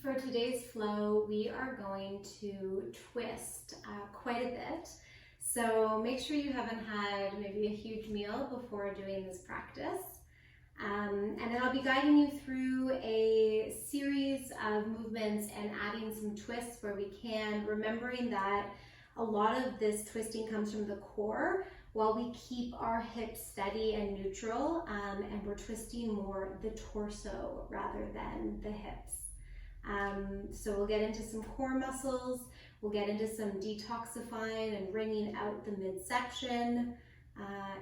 For today's flow, we are going to twist quite a bit. So make sure you haven't had maybe a huge meal before doing this practice. And then I'll be guiding you through a series of movements and adding some twists where we can, remembering that a lot of this twisting comes from the core while we keep our hips steady and neutral, and we're twisting more the torso rather than the hips. So we'll get into some core muscles, we'll get into some detoxifying and wringing out the midsection,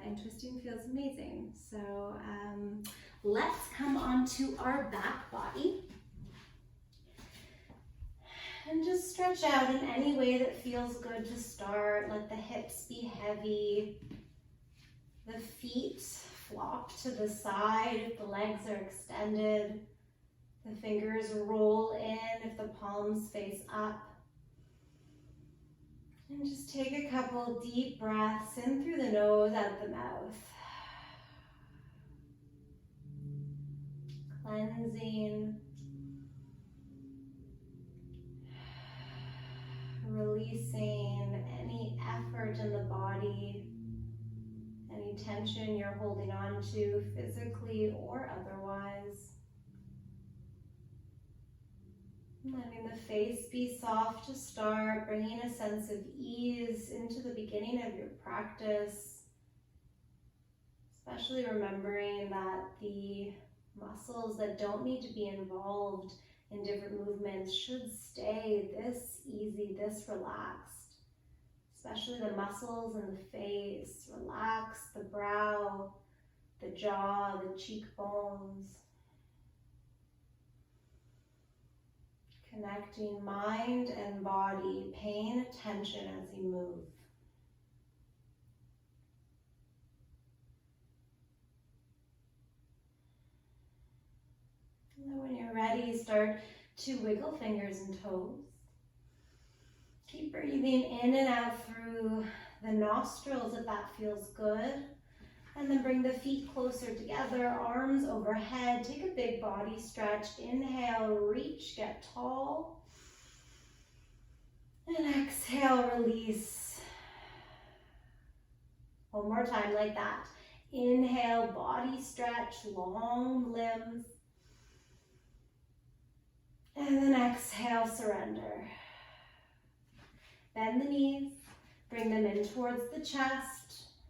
and twisting feels amazing. So let's come onto our back body and just stretch out in any way that feels good to start. Let the hips be heavy, the feet flop to the side if the legs are extended. The fingers roll in if the palms face up. And just take a couple deep breaths in through the nose, out the mouth. Cleansing. Releasing any effort in the body, any tension you're holding on to physically or otherwise. Letting the face be soft to start, bringing a sense of ease into the beginning of your practice, especially remembering that the muscles that don't need to be involved in different movements should stay this easy, this relaxed, especially the muscles in the face. Relax the brow, the jaw, the cheekbones. Connecting mind and body, paying attention as you move. And then when you're ready, start to wiggle fingers and toes. Keep breathing in and out through the nostrils if that feels good. And then bring the feet closer together, arms overhead. Take a big body stretch. Inhale, reach, get tall. And exhale, release. One more time like that. Inhale, body stretch, long limbs. And then exhale, surrender. Bend the knees, bring them in towards the chest.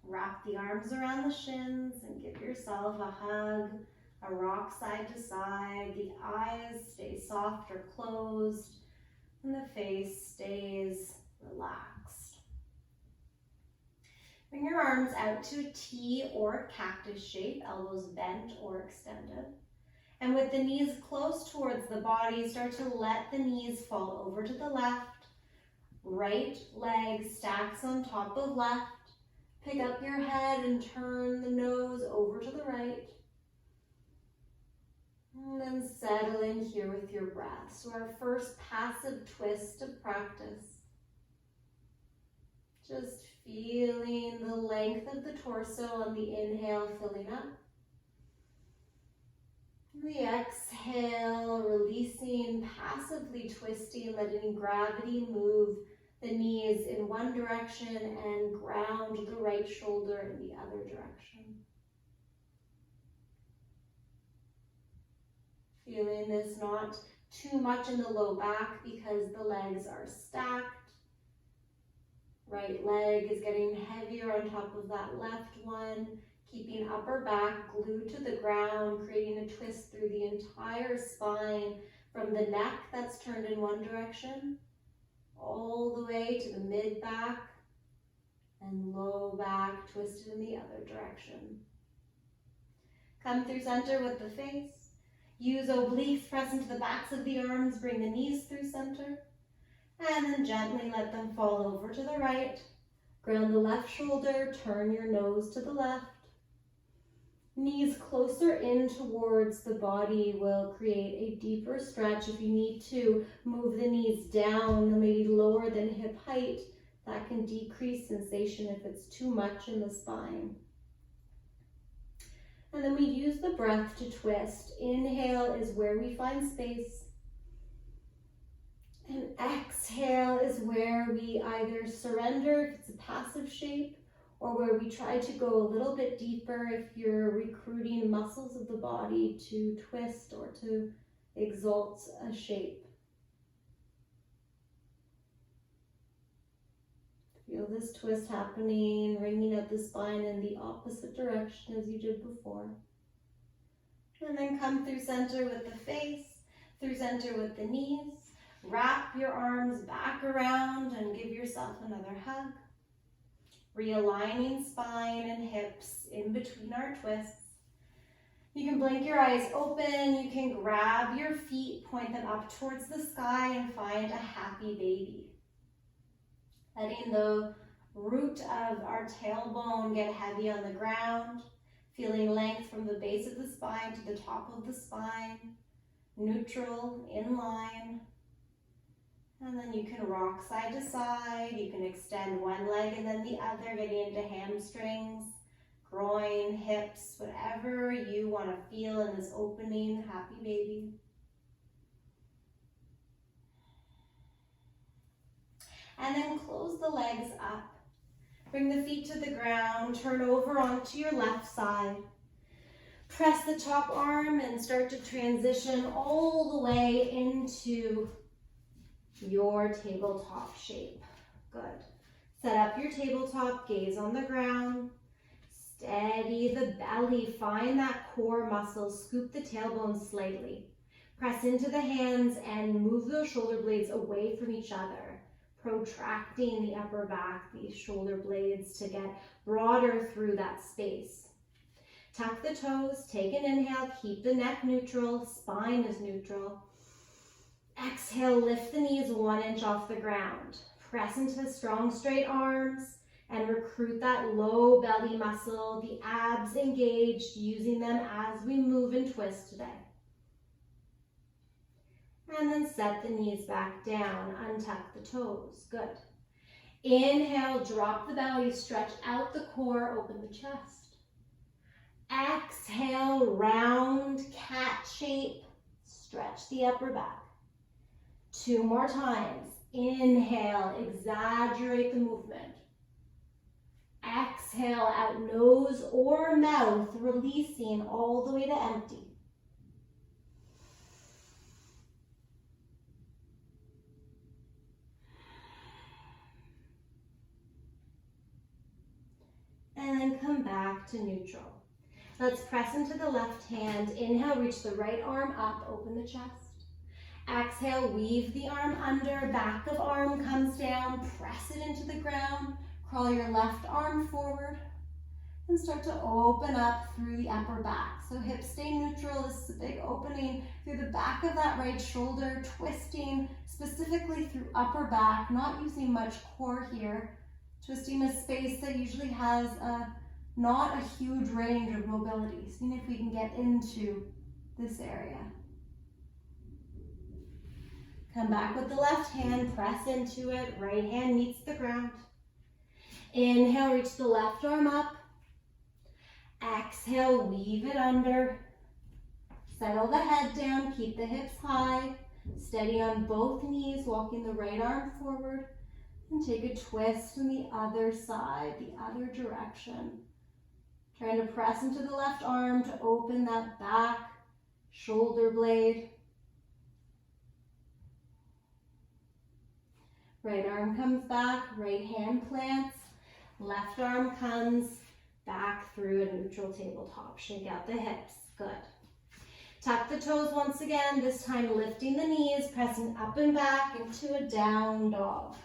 Wrap the arms around the shins and give yourself a hug, a rock side to side. The eyes stay soft or closed, and the face stays relaxed. Bring your arms out to a T or cactus shape, elbows bent or extended. And with the knees close towards the body, start to let the knees fall over to the left. Right leg stacks on top of left. Pick up your head and turn the nose over to the right. And then settle in here with your breath. So our first passive twist of practice. Just feeling the length of the torso on the inhale filling up. The exhale, releasing, passively twisting, letting gravity move the knees in one direction and ground the right shoulder in the other direction. Feeling this not too much in the low back because the legs are stacked. Right leg is getting heavier on top of that left one. Keeping upper back glued to the ground, creating a twist through the entire spine from the neck that's turned in one direction all the way to the mid back and low back twisted in the other direction. Come through center with the face. Use obliques, press into the backs of the arms, bring the knees through center, and then gently let them fall over to the right. Ground the left shoulder, turn your nose to the left. Knees closer in towards the body will create a deeper stretch. If you need to move the knees down, maybe lower than hip height, that can decrease sensation if it's too much in the spine. And then we use the breath to twist. Inhale is where we find space. exhale is where we either surrender if it's a passive shape, or where we try to go a little bit deeper if you're recruiting muscles of the body to twist or to exalt a shape. Feel this twist happening, wringing out the spine in the opposite direction as you did before. And then come through center with the face, through center with the knees. Wrap your arms back around and give yourself another hug. Realigning spine and hips in between our twists. You can blink your eyes open. You can grab your feet, point them up towards the sky, and find a happy baby. Letting the root of our tailbone get heavy on the ground. Feeling length from the base of the spine to the top of the spine. Neutral, in line. And then you can rock side to side. You can extend one leg and then the other, getting into hamstrings, groin, hips, whatever you want to feel in this opening happy baby. And then close the legs up. Bring the feet to the ground. Turn over onto your left side. Press the top arm and start to transition all the way into your tabletop shape. Good. Set up your tabletop, gaze on the ground. Steady the belly, find that core muscle, scoop the tailbone slightly. Press into the hands and move those shoulder blades away from each other, protracting the upper back, these shoulder blades to get broader through that space. Tuck the toes, take an inhale, keep the neck neutral, spine is neutral. Exhale, lift the knees 1 inch off the ground. Press into the strong straight arms and recruit that low belly muscle, the abs engaged, using them as we move and twist today. And then set the knees back down, untuck the toes, good. Inhale, drop the belly, stretch out the core, open the chest. Exhale, round cat shape, stretch the upper back. 2 more times. Inhale, exaggerate the movement. Exhale, out nose or mouth, releasing all the way to empty. And then come back to neutral. Let's press into the left hand. Inhale, reach the right arm up, open the chest. Exhale, weave the arm under, back of arm comes down, press it into the ground, crawl your left arm forward, and start to open up through the upper back. So hips stay neutral, this is a big opening through the back of that right shoulder, twisting specifically through upper back, not using much core here, twisting a space that usually has not a huge range of mobility. Seeing if we can get into this area. Come back with the left hand, press into it, right hand meets the ground. Inhale, reach the left arm up. Exhale, weave it under. Settle the head down, keep the hips high. Steady on both knees, walking the right arm forward. And take a twist on the other side, the other direction. Trying to press into the left arm to open that back shoulder blade. Right arm comes back, right hand plants, left arm comes back through a neutral tabletop. Shake out the hips, good. Tuck the toes once again, this time lifting the knees, pressing up and back into a down dog.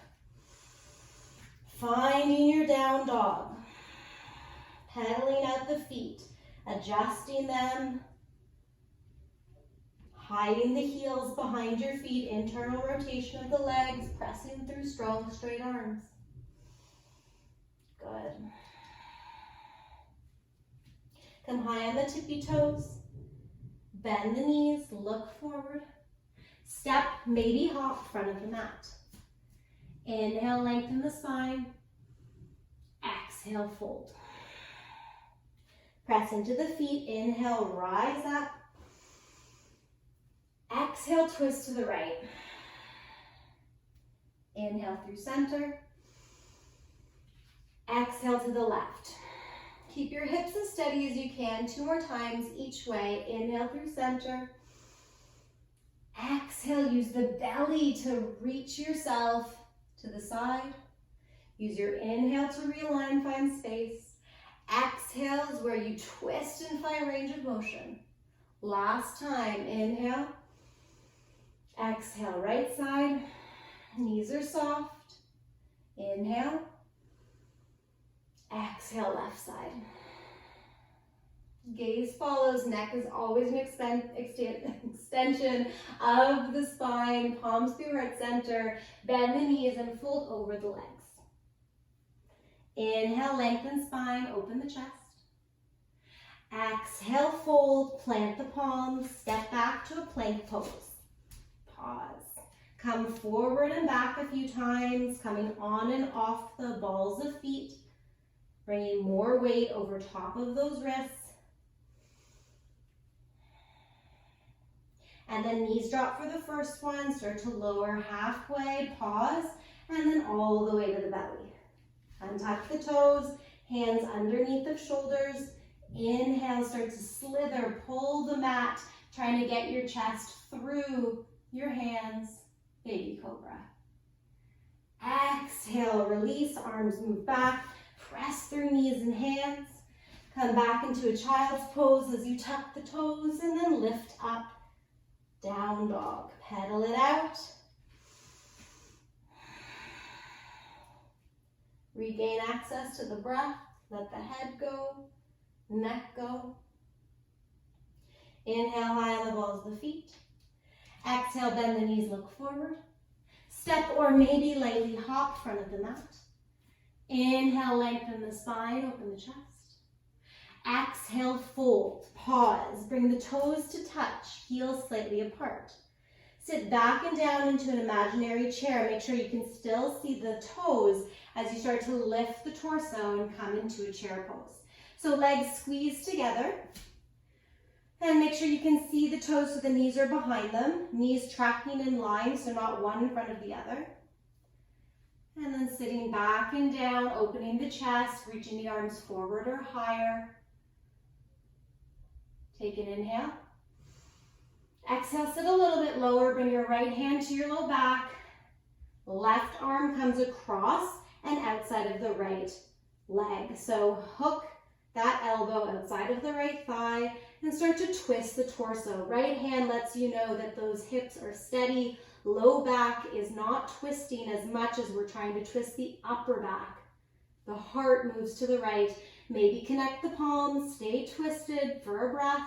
Finding your down dog. Pedaling out the feet, adjusting them. Hiding the heels behind your feet, internal rotation of the legs, pressing through strong straight arms. Good. Come high on the tippy toes. Bend the knees, look forward. Step, maybe hop, front of the mat. Inhale, lengthen the spine. Exhale, fold. Press into the feet, inhale, rise up. Exhale, twist to the right. Inhale through center. Exhale to the left. Keep your hips as steady as you can. 2 more times each way. Inhale through center. Exhale, use the belly to reach yourself to the side. Use your inhale to realign, find space. Exhale is where you twist and find range of motion. Last time, inhale. Exhale, right side. Knees are soft. Inhale. Exhale, left side. Gaze follows, neck is always an extension of the spine, palms through heart center. Bend the knees and fold over the legs. Inhale, lengthen spine, open the chest. Exhale, fold, plant the palms, step back to a plank pose. Pause. Come forward and back a few times, coming on and off the balls of feet, bringing more weight over top of those wrists. And then knees drop for the first one, start to lower halfway, pause, and then all the way to the belly. Untuck the toes, hands underneath the shoulders. Inhale, start to slither, pull the mat, trying to get your chest through your hands, baby cobra. Exhale, release, arms move back, press through knees and hands. Come back into a child's pose as you tuck the toes and then lift up. Down dog, pedal it out. Regain access to the breath, let the head go, neck go. Inhale high on the balls of the feet. Exhale, bend the knees, look forward. Step or maybe lightly hop front of the mat. Inhale, lengthen the spine, open the chest. Exhale, fold, pause, bring the toes to touch, heels slightly apart. Sit back and down into an imaginary chair. Make sure you can still see the toes as you start to lift the torso and come into a chair pose. So legs squeeze together. And make sure you can see the toes so the knees are behind them. Knees tracking in line, so not one in front of the other. And then sitting back and down, opening the chest, reaching the arms forward or higher. Take an inhale. Exhale, sit a little bit lower. Bring your right hand to your low back. Left arm comes across and outside of the right leg. So hook that elbow outside of the right thigh and start to twist the torso. Right hand lets you know that those hips are steady. Low back is not twisting as much as we're trying to twist the upper back. The heart moves to the right. Maybe connect the palms, stay twisted for a breath.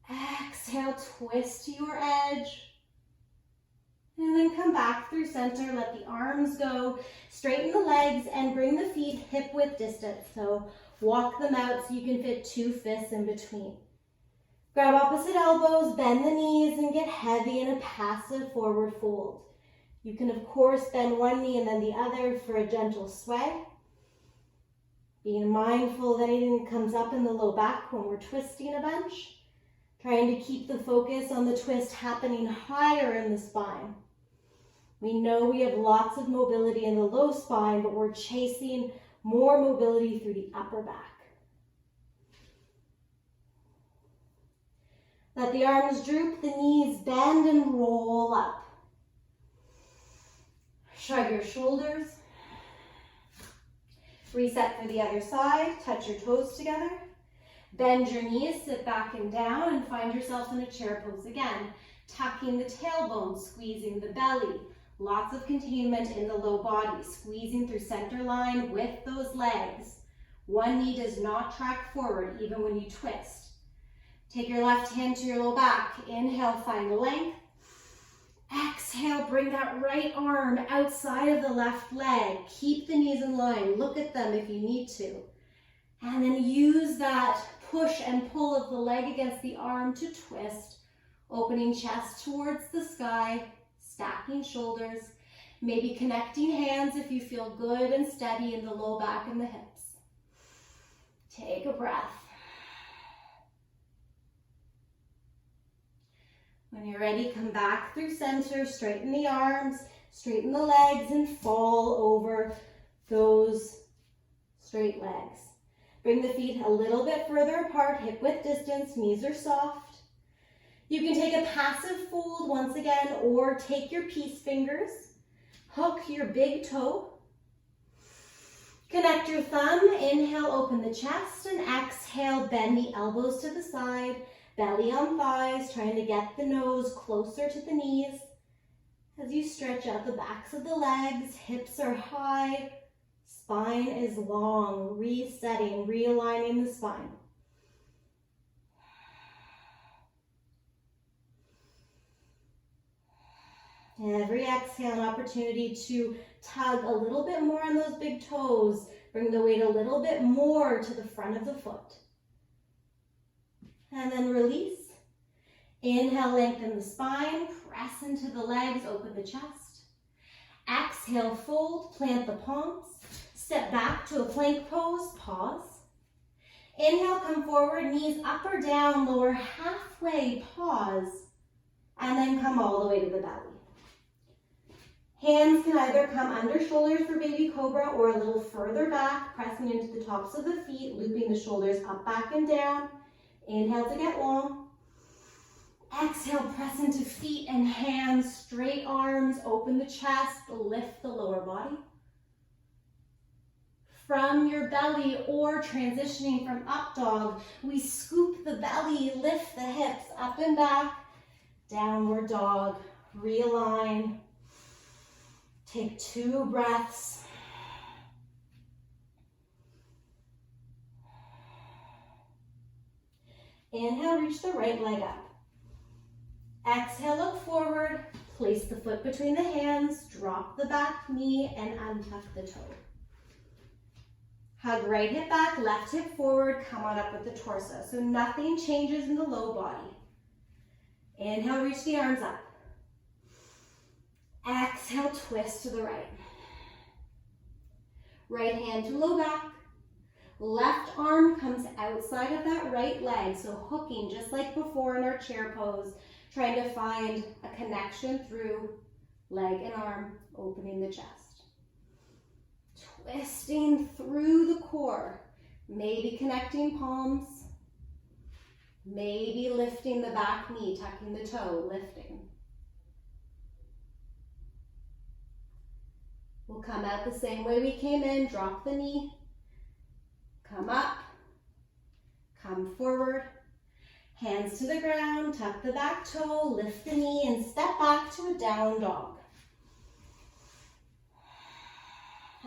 Exhale, twist to your edge. And then come back through center, let the arms go. Straighten the legs and bring the feet hip width distance. So walk them out so you can fit 2 fists in between. Grab opposite elbows, bend the knees, and get heavy in a passive forward fold. You can, of course, bend one knee and then the other for a gentle sway. Being mindful that anything comes up in the low back when we're twisting a bunch. Trying to keep the focus on the twist happening higher in the spine. We know we have lots of mobility in the low spine, but we're chasing more mobility through the upper back. Let the arms droop, the knees bend and roll up. Shrug your shoulders. Reset for the other side, touch your toes together. Bend your knees, sit back and down, and find yourself in a chair pose again. Tucking the tailbone, squeezing the belly. Lots of containment in the low body, squeezing through center line with those legs. One knee does not track forward, even when you twist. Take your left hand to your low back. Inhale, find length. Exhale, bring that right arm outside of the left leg. Keep the knees in line. Look at them if you need to. And then use that push and pull of the leg against the arm to twist, opening chest towards the sky, stacking shoulders, maybe connecting hands if you feel good and steady in the low back and the hips. Take a breath. When you're ready, come back through center, straighten the arms, straighten the legs, and fall over those straight legs. Bring the feet a little bit further apart, hip width distance, knees are soft. You can take a passive fold once again, or take your peace fingers, hook your big toe, connect your thumb, inhale, open the chest, and exhale, bend the elbows to the side, belly on thighs, trying to get the nose closer to the knees. As you stretch out the backs of the legs, hips are high, spine is long, resetting, realigning the spine. Every exhale, an opportunity to tug a little bit more on those big toes. Bring the weight a little bit more to the front of the foot. And then release. Inhale, lengthen the spine, press into the legs, open the chest. Exhale, fold, plant the palms. Step back to a plank pose, pause. Inhale, come forward, knees up or down, lower halfway, pause. And then come all the way to the belly. Hands can either come under shoulders for baby cobra or a little further back, pressing into the tops of the feet, looping the shoulders up, back, and down. Inhale to get long. Exhale, press into feet and hands, straight arms, open the chest, lift the lower body. From your belly or transitioning from up dog, we scoop the belly, lift the hips up and back, downward dog, realign. Take 2 breaths. Inhale, reach the right leg up. Exhale, look forward. Place the foot between the hands, drop the back knee, and untuck the toe. Hug right hip back, left hip forward, come on up with the torso. So nothing changes in the low body. Inhale, reach the arms up. Exhale, twist to the right. Right hand to low back. Left arm comes outside of that right leg, so hooking just like before in our chair pose, trying to find a connection through leg and arm, opening the chest. Twisting through the core, maybe connecting palms, maybe lifting the back knee, tucking the toe, lifting. We'll come out the same way we came in, drop the knee, come up, come forward, hands to the ground, tuck the back toe, lift the knee, and step back to a down dog.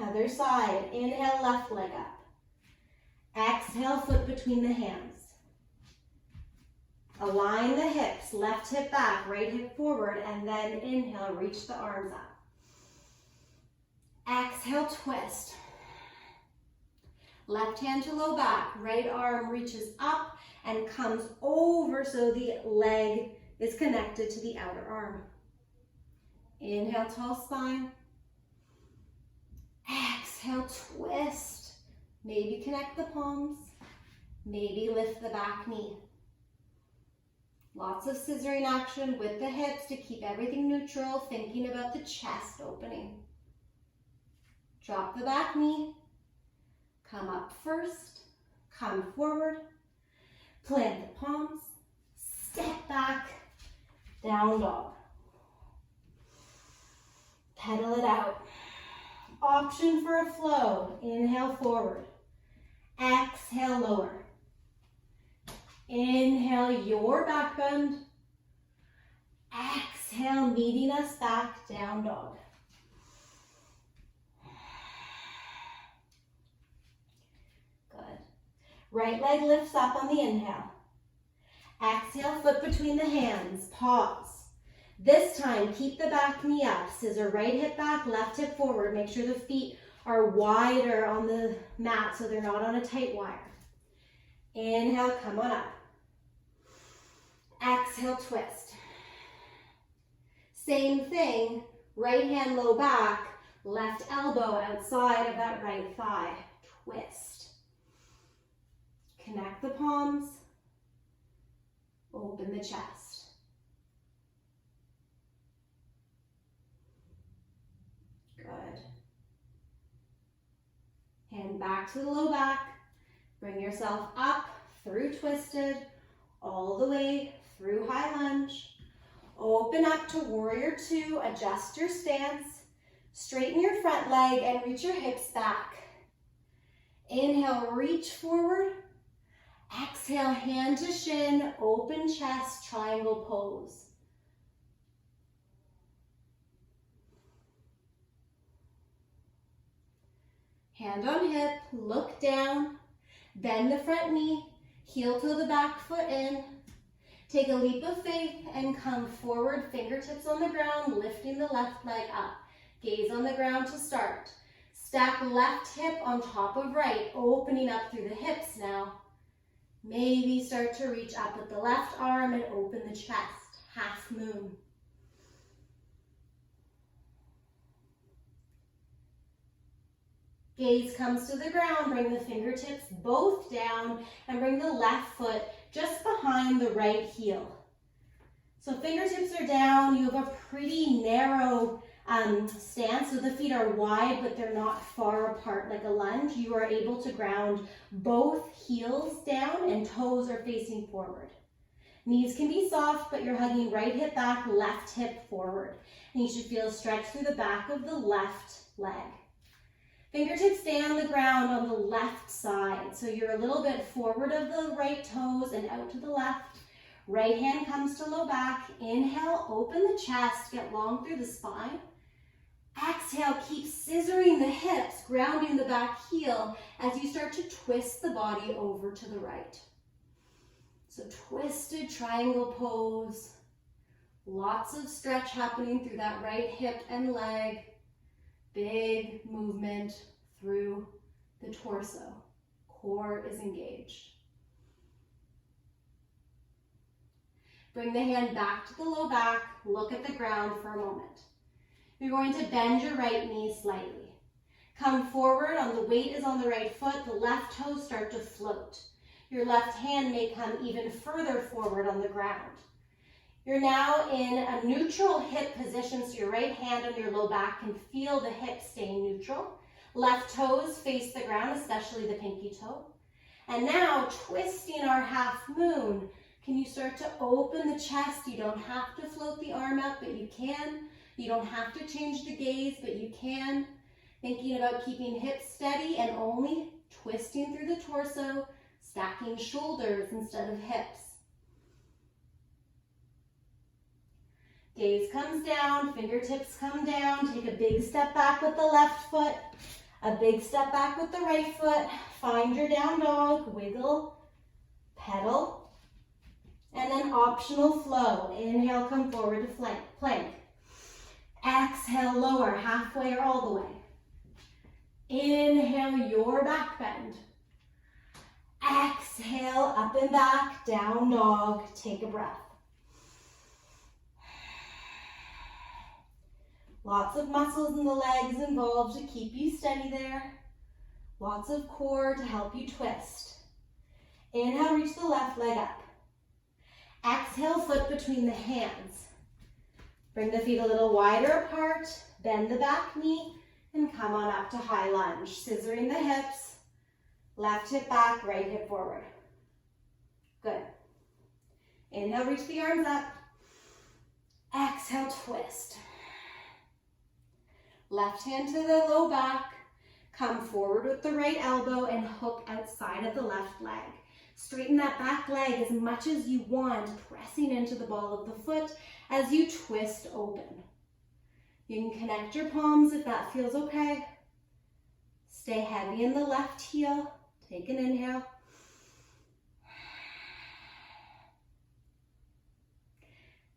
Other side, inhale, left leg up. Exhale, foot between the hands. Align the hips, left hip back, right hip forward, and then inhale, reach the arms up. Exhale, twist. Left hand to low back, right arm reaches up and comes over so the leg is connected to the outer arm. Inhale, tall spine. Exhale, twist. Maybe connect the palms. Maybe lift the back knee. Lots of scissoring action with the hips to keep everything neutral, thinking about the chest opening. Drop the back knee. Come up first. Come forward. Plant the palms. Step back. Down dog. Pedal it out. Option for a flow. Inhale, forward. Exhale, lower. Inhale, your back bend. Exhale, meeting us back, down dog. Good. Right leg lifts up on the inhale. Exhale, foot between the hands, pause. This time, keep the back knee up. Scissor right hip back, left hip forward. Make sure the feet are wider on the mat so they're not on a tight wire. Inhale, come on up. Exhale, twist. Same thing, right hand low back, left elbow outside of that right thigh. Twist. Connect the palms. Open the chest. Hand back to the low back. Bring yourself up through twisted, all the way through high lunge. Open up to warrior two, adjust your stance. Straighten your front leg and reach your hips back. Inhale, reach forward. Exhale, hand to shin, open chest, triangle pose. Hand on hip, look down, bend the front knee, heel to the back foot in. Take a leap of faith and come forward, fingertips on the ground, lifting the left leg up. Gaze on the ground to start. Stack left hip on top of right, opening up through the hips now. Maybe start to reach up with the left arm and open the chest, half moon. Gaze comes to the ground, bring the fingertips both down and bring the left foot just behind the right heel. So fingertips are down, you have a pretty narrow stance, so the feet are wide but they're not far apart like a lunge. You are able to ground both heels down and toes are facing forward. Knees can be soft, but you're hugging right hip back, left hip forward. And you should feel a stretch through the back of the left leg. Fingertips stay on the ground on the left side. So you're a little bit forward of the right toes and out to the left. Right hand comes to low back. Inhale, open the chest, get long through the spine. Exhale, keep scissoring the hips, grounding the back heel as you start to twist the body over to the right. So twisted triangle pose. Lots of stretch happening through that right hip and leg. Big movement through the torso. Core is engaged. Bring the hand back to the low back. Look at the ground for a moment. You're going to bend your right knee slightly. Come forward, on the weight is on the right foot. The left toes start to float. Your left hand may come even further forward on the ground. You're now in a neutral hip position, so your right hand on your low back can feel the hip staying neutral. Left toes face the ground, especially the pinky toe. And now, twisting our half moon, can you start to open the chest? You don't have to float the arm up, but you can. You don't have to change the gaze, but you can. Thinking about keeping hips steady and only twisting through the torso, stacking shoulders instead of hips. Gaze comes down, fingertips come down. Take a big step back with the left foot, a big step back with the right foot. Find your down dog, wiggle, pedal, and then optional flow. Inhale, come forward to plank. Exhale, lower, halfway or all the way. Inhale, your back bend. Exhale, up and back, down dog. Take a breath. Lots of muscles in the legs involved to keep you steady there. Lots of core to help you twist. Inhale, reach the left leg up. Exhale, foot between the hands. Bring the feet a little wider apart, bend the back knee, and come on up to high lunge. Scissoring the hips, left hip back, right hip forward. Good. Inhale, reach the arms up. Exhale, twist. Left hand to the low back. Come forward with the right elbow and hook outside of the left leg. Straighten that back leg as much as you want, pressing into the ball of the foot as you twist open. You can connect your palms if that feels okay. Stay heavy in the left heel. Take an inhale.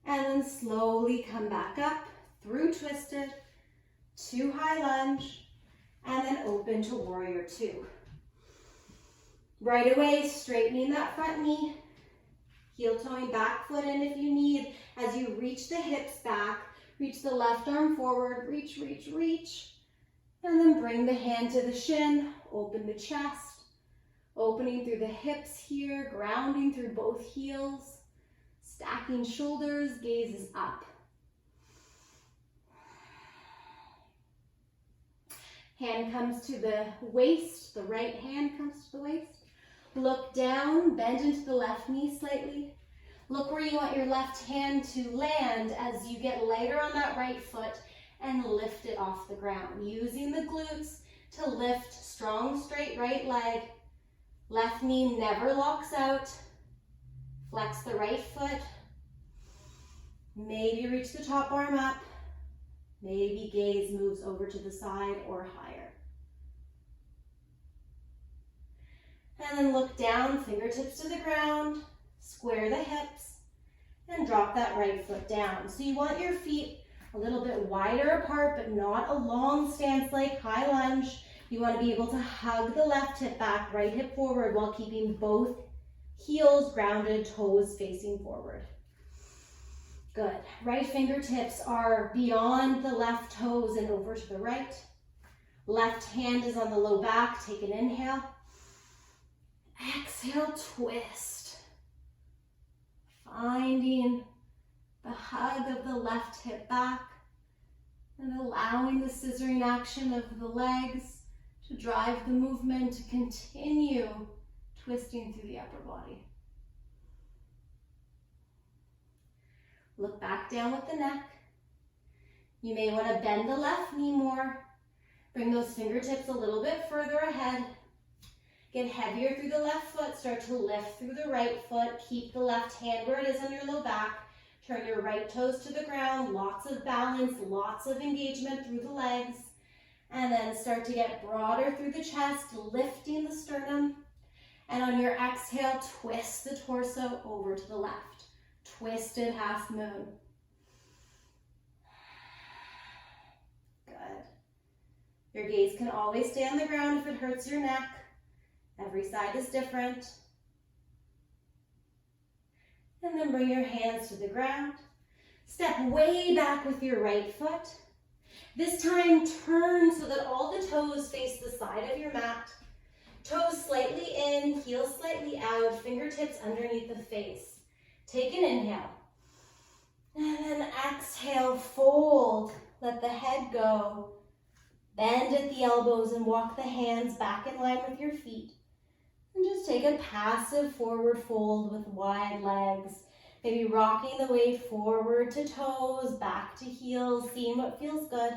And then slowly come back up through twisted to high lunge, and then open to warrior two. Right away, straightening that front knee, heel toeing back foot in if you need. As you reach the hips back, reach the left arm forward, reach, reach, reach. And then bring the hand to the shin, open the chest, opening through the hips here, grounding through both heels, stacking shoulders, gaze is up. Hand comes to the waist, the right hand comes to the waist. Look down, bend into the left knee slightly. Look where you want your left hand to land as you get lighter on that right foot and lift it off the ground. Using the glutes to lift, strong straight right leg. Left knee never locks out. Flex the right foot. Maybe reach the top arm up. Maybe gaze moves over to the side or higher. And then look down, fingertips to the ground, square the hips, and drop that right foot down. So you want your feet a little bit wider apart, but not a long stance like high lunge. You want to be able to hug the left hip back, right hip forward, while keeping both heels grounded, toes facing forward. Good. Right fingertips are beyond the left toes and over to the right. Left hand is on the low back. Take an inhale. Exhale, twist. Finding the hug of the left hip back and allowing the scissoring action of the legs to drive the movement to continue twisting through the upper body. Look back down with the neck. You may want to bend the left knee more. Bring those fingertips a little bit further ahead. Get heavier through the left foot. Start to lift through the right foot. Keep the left hand where it is on your low back. Turn your right toes to the ground. Lots of balance, lots of engagement through the legs. And then start to get broader through the chest, lifting the sternum. And on your exhale, twist the torso over to the left. Twisted half moon. Good. Your gaze can always stay on the ground if it hurts your neck. Every side is different. And then bring your hands to the ground. Step way back with your right foot. This time turn so that all the toes face the side of your mat. Toes slightly in, heels slightly out, fingertips underneath the face. Take an inhale. And then exhale, fold. Let the head go. Bend at the elbows and walk the hands back in line with your feet. And just take a passive forward fold with wide legs. Maybe rocking the weight forward to toes, back to heels, seeing what feels good.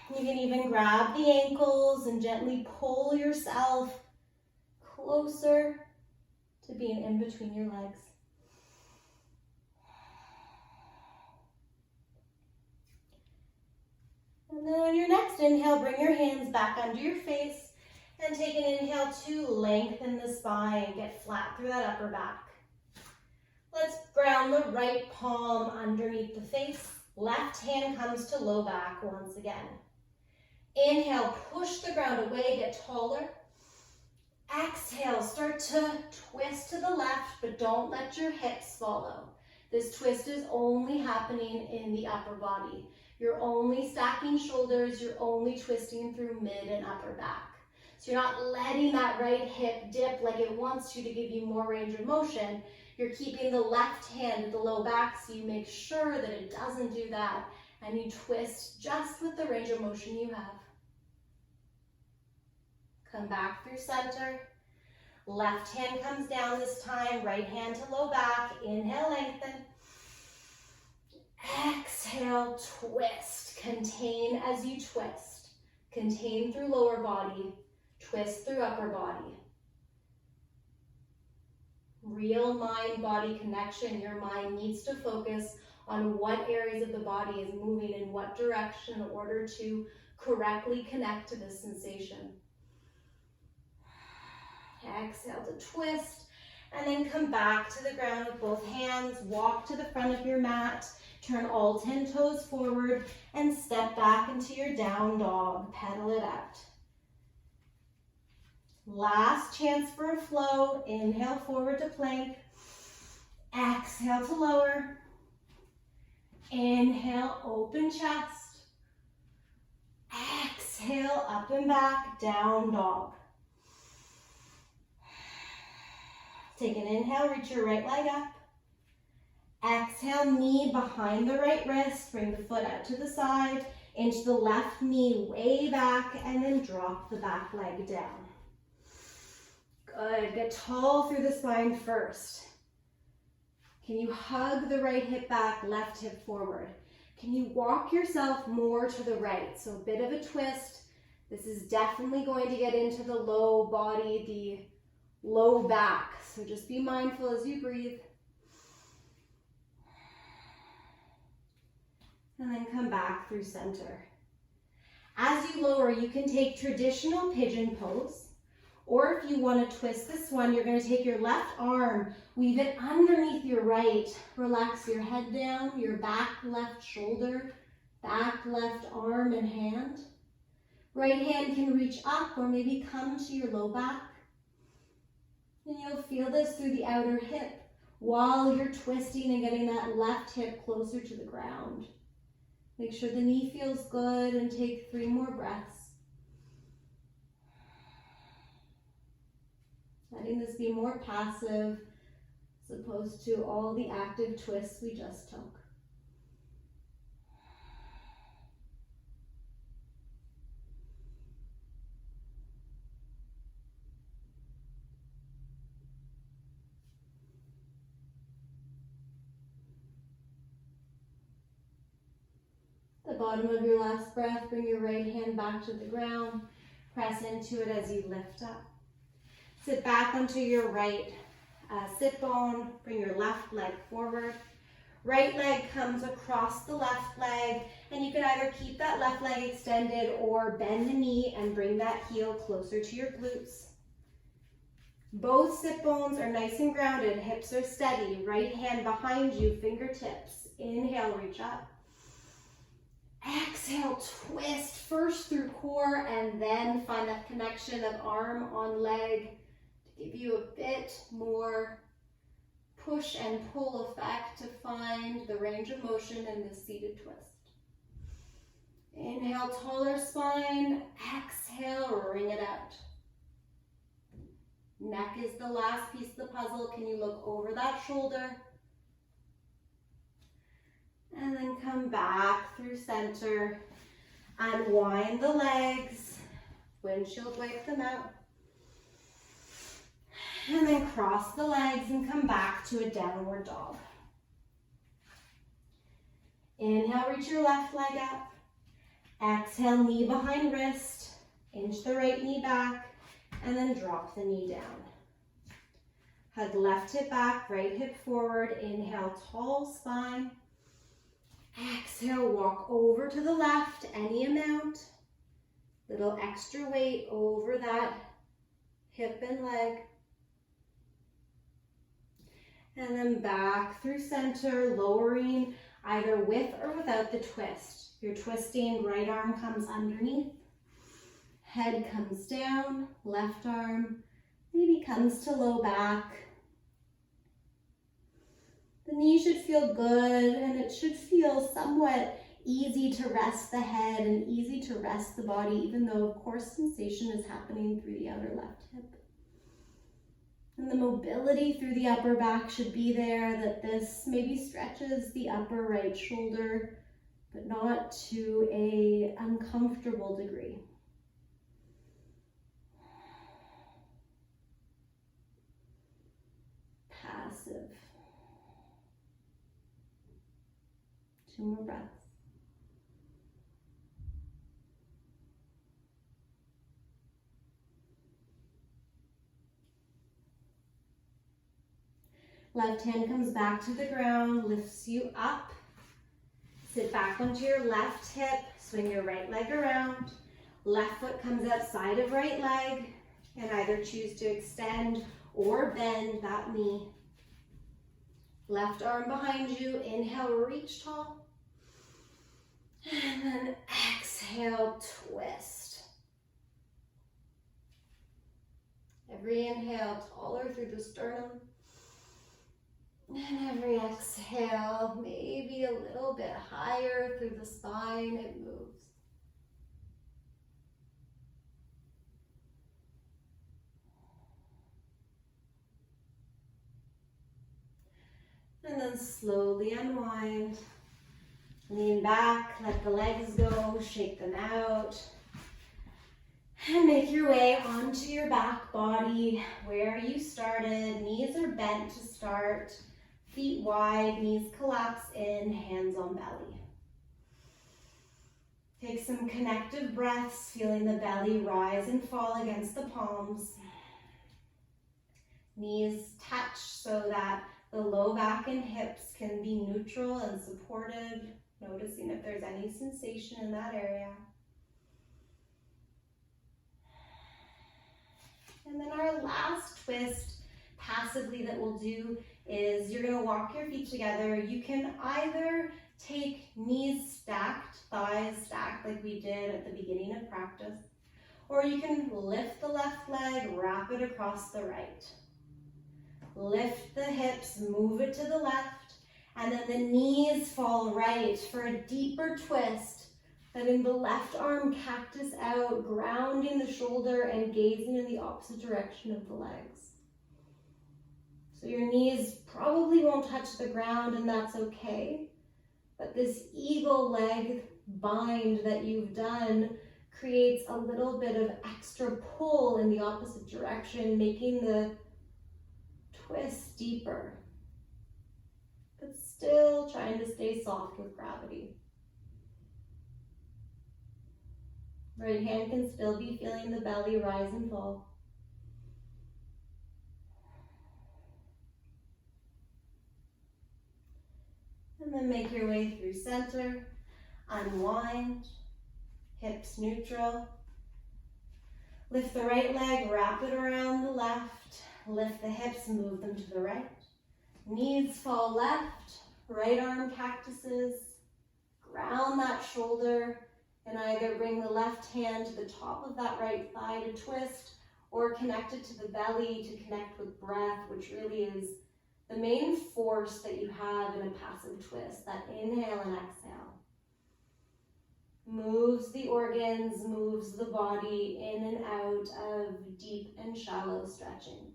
You can even grab the ankles and gently pull yourself closer to being in between your legs. And then on your next inhale, bring your hands back under your face and take an inhale to lengthen the spine, get flat through that upper back. Let's ground the right palm underneath the face. Left hand comes to low back once again. Inhale, push the ground away, get taller. Exhale, start to twist to the left, but don't let your hips follow. This twist is only happening in the upper body. You're only stacking shoulders, you're only twisting through mid and upper back. So you're not letting that right hip dip like it wants to give you more range of motion. You're keeping the left hand at the low back so you make sure that it doesn't do that, and you twist just with the range of motion you have. Come back through center. Left hand comes down this time, right hand to low back. Inhale, lengthen. Exhale, twist. Contain as you twist. Contain through lower body. Twist through upper body. Real mind-body connection. Your mind needs to focus on what areas of the body is moving in what direction in order to correctly connect to this sensation. Exhale to twist, and then come back to the ground with both hands. Walk to the front of your mat. Turn all 10 toes forward and step back into your down dog. Pedal it out. Last chance for a flow. Inhale forward to plank. Exhale to lower. Inhale, open chest. Exhale, up and back, down dog. Take an inhale, reach your right leg up. Exhale, knee behind the right wrist. Bring the foot out to the side. Inch the left knee way back and then drop the back leg down. Good, get tall through the spine first. Can you hug the right hip back, left hip forward? Can you walk yourself more to the right? So a bit of a twist. This is definitely going to get into the low body, the low back. So just be mindful as you breathe. And then come back through center. As you lower, you can take traditional pigeon pose, or if you want to twist this one, you're going to take your left arm, weave it underneath your right, relax your head down, your back left shoulder, back left arm and hand. Right hand can reach up or maybe come to your low back. And you'll feel this through the outer hip while you're twisting and getting that left hip closer to the ground. Make sure the knee feels good and take 3 more breaths. Letting this be more passive as opposed to all the active twists we just took. The bottom of your last breath, bring your right hand back to the ground. Press into it as you lift up. Sit back onto your right sit bone. Bring your left leg forward. Right leg comes across the left leg, and you can either keep that left leg extended or bend the knee and bring that heel closer to your glutes. Both sit bones are nice and grounded. Hips are steady. Right hand behind you, fingertips. Inhale, reach up. Exhale, twist first through core and then find that connection of arm on leg to give you a bit more push and pull effect to find the range of motion in this seated twist. Inhale, taller spine. Exhale, ring it out. Neck is the last piece of the puzzle. Can you look over that shoulder? And then come back through center. Unwind the legs. Windshield wipe them out. And then cross the legs and come back to a downward dog. Inhale, reach your left leg up. Exhale, knee behind wrist. Inch the right knee back. And then drop the knee down. Hug left hip back, right hip forward. Inhale, tall spine. Exhale, walk over to the left, any amount. Little extra weight over that hip and leg. And then back through center, lowering either with or without the twist. You're twisting, right arm comes underneath. Head comes down, left arm maybe comes to low back. The knee should feel good, and it should feel somewhat easy to rest the head and easy to rest the body, even though, of course, sensation is happening through the outer left hip. And the mobility through the upper back should be there, that this maybe stretches the upper right shoulder, but not to an uncomfortable degree. Passive. 2 more breaths. Left hand comes back to the ground, lifts you up. Sit back onto your left hip, swing your right leg around. Left foot comes outside of right leg, and either choose to extend or bend that knee. Left arm behind you, inhale, reach tall. And then exhale, twist. Every inhale, taller through the sternum. And every exhale, maybe a little bit higher through the spine, it moves. And then slowly unwind. Lean back, let the legs go, shake them out. And make your way onto your back body where you started. Knees are bent to start. Feet wide, knees collapse in, hands on belly. Take some connective breaths, feeling the belly rise and fall against the palms. Knees touch so that the low back and hips can be neutral and supported, noticing if there's any sensation in that area. And then our last twist passively that we'll do is you're going to walk your feet together. You can either take knees stacked, thighs stacked like we did at the beginning of practice, or you can lift the left leg, wrap it across the right. Lift the hips, move it to the left, and then the knees fall right for a deeper twist. Letting the left arm cactus out, grounding the shoulder and gazing in the opposite direction of the legs. So your knees probably won't touch the ground, and that's okay. But this eagle leg bind that you've done creates a little bit of extra pull in the opposite direction, making the twist deeper, but still trying to stay soft with gravity. Right hand can still be feeling the belly rise and fall. And then make your way through center, unwind, hips neutral. Lift the right leg, wrap it around the left. Lift the hips, move them to the right. Knees fall left, right arm cactuses. Ground that shoulder and either bring the left hand to the top of that right thigh to twist, or connect it to the belly to connect with breath, which really is the main force that you have in a passive twist, that inhale and exhale. Moves the organs, moves the body in and out of deep and shallow stretching.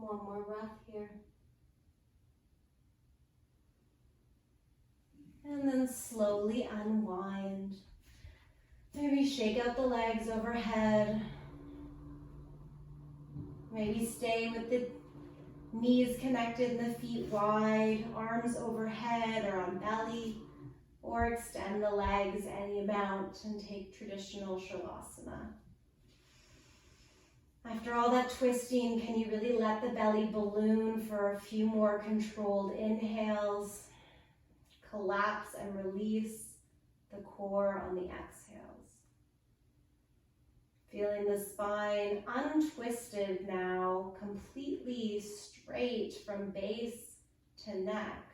One more breath here. And then slowly unwind. Maybe shake out the legs overhead. Maybe stay with the knees connected and the feet wide, arms overhead or on belly, or extend the legs any amount and take traditional shavasana. After all that twisting, can you really let the belly balloon for a few more controlled inhales? Collapse and release the core on the exhales. Feeling the spine untwisted now, completely straight from base to neck.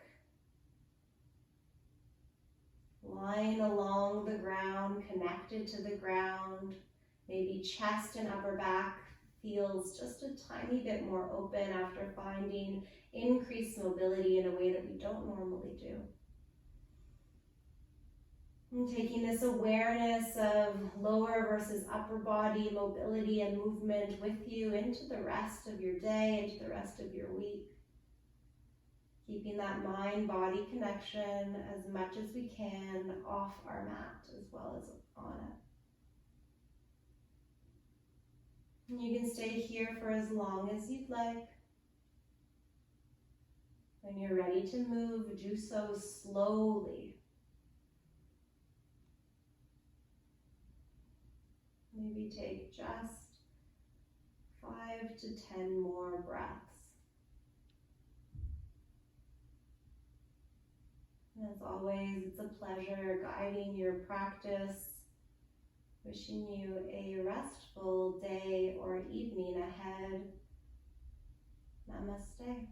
Lying along the ground, connected to the ground. Maybe chest and upper back feels just a tiny bit more open after finding increased mobility in a way that we don't normally do. And taking this awareness of lower versus upper body mobility and movement with you into the rest of your day, into the rest of your week. Keeping that mind-body connection as much as we can off our mat as well as on it. And you can stay here for as long as you'd like. When you're ready to move, do so slowly. Maybe take just 5 to 10 more breaths. And as always, it's a pleasure guiding your practice. Wishing you a restful day or evening ahead. Namaste.